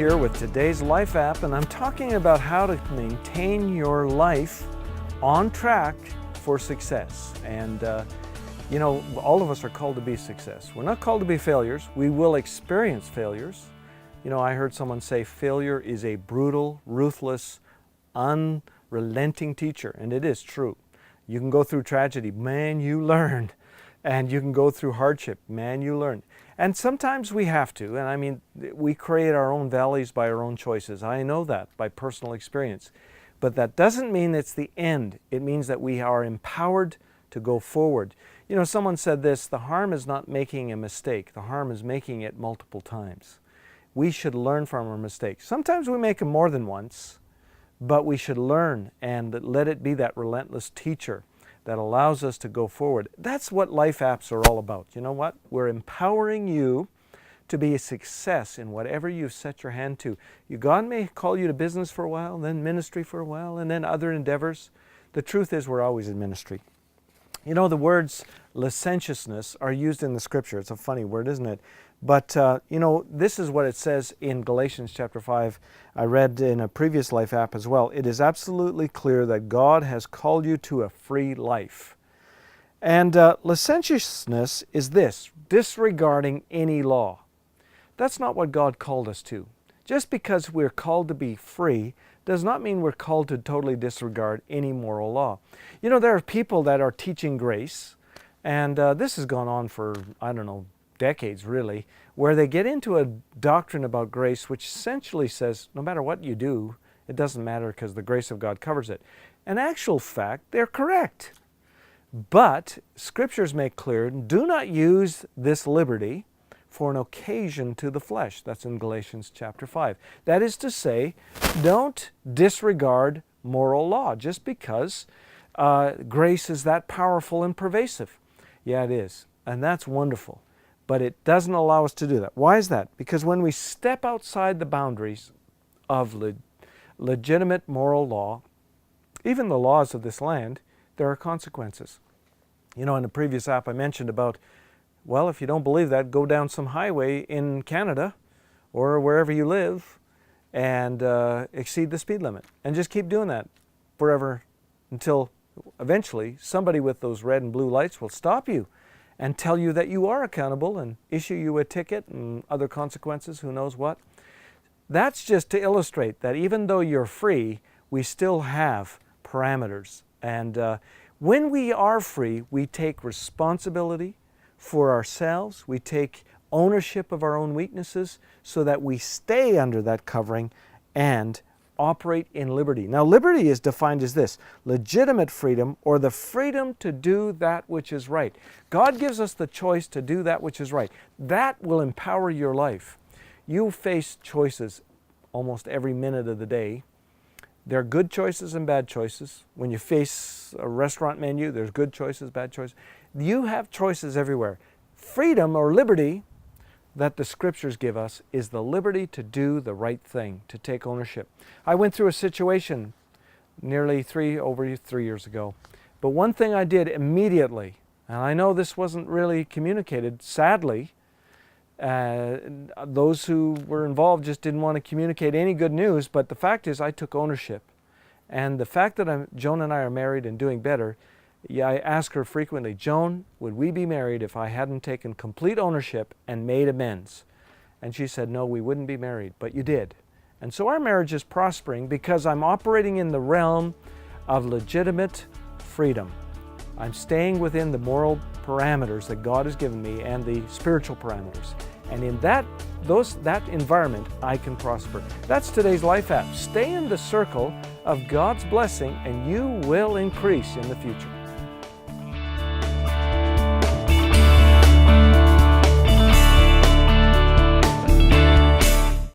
here with today's Life App, and I'm talking about how to maintain your life on track for success. And all of us are called to be success. We're not called to be failures. We will experience failures. I heard someone say failure is a brutal, ruthless, unrelenting teacher, and it is true. You can go through tragedy, man, you learn. And you can go through hardship, man, you learn. And sometimes we have to, and we create our own valleys by our own choices. I know that by personal experience. But that doesn't mean it's the end. It means that we are empowered to go forward. Someone said this, the harm is not making a mistake, the harm is making it multiple times. We should learn from our mistakes. Sometimes we make them more than once, but we should learn and let it be that relentless teacher that allows us to go forward. That's what Life Apps are all about. You know what? We're empowering you to be a success in whatever you've set your hand to. God may call you to business for a while, then ministry for a while, and then other endeavors. The truth is we're always in ministry. The words licentiousness are used in the Scripture. It's a funny word, isn't it? But, this is what it says in Galatians chapter 5. I read in a previous Life App as well. It is absolutely clear that God has called you to a free life. And licentiousness is this, disregarding any law. That's not what God called us to. Just because we're called to be free does not mean we're called to totally disregard any moral law. There are people that are teaching grace, and this has gone on for, decades really, where they get into a doctrine about grace which essentially says no matter what you do, it doesn't matter because the grace of God covers it. In actual fact, they're correct. But Scriptures make clear, do not use this liberty for an occasion to the flesh. That's in Galatians chapter 5. That is to say, don't disregard moral law just because grace is that powerful and pervasive. Yeah, it is. And that's wonderful. But it doesn't allow us to do that. Why is that? Because when we step outside the boundaries of legitimate moral law, even the laws of this land, there are consequences. In the previous app I mentioned about, well, if you don't believe that, go down some highway in Canada or wherever you live and exceed the speed limit. And just keep doing that forever until eventually somebody with those red and blue lights will stop you and tell you that you are accountable and issue you a ticket and other consequences, who knows what. That's just to illustrate that even though you're free, we still have parameters. And when we are free, we take responsibility for ourselves. We take ownership of our own weaknesses so that we stay under that covering and operate in liberty. Now, liberty is defined as this, legitimate freedom or the freedom to do that which is right. God gives us the choice to do that which is right. That will empower your life. You face choices almost every minute of the day. There are good choices and bad choices. When you face a restaurant menu, there's good choices, bad choices. You have choices everywhere. Freedom or liberty that the Scriptures give us is the liberty to do the right thing, to take ownership. I went through a situation over 3 years ago. But one thing I did immediately, and I know this wasn't really communicated, sadly, those who were involved just didn't want to communicate any good news, but the fact is I took ownership. And the fact that Joan and I are married and doing better, I ask her frequently, Joan, would we be married if I hadn't taken complete ownership and made amends? And she said, no, we wouldn't be married, but you did. And so our marriage is prospering because I'm operating in the realm of legitimate freedom. I'm staying within the moral parameters that God has given me and the spiritual parameters. And in that environment, I can prosper. That's today's Life App. Stay in the circle of God's blessing and you will increase in the future.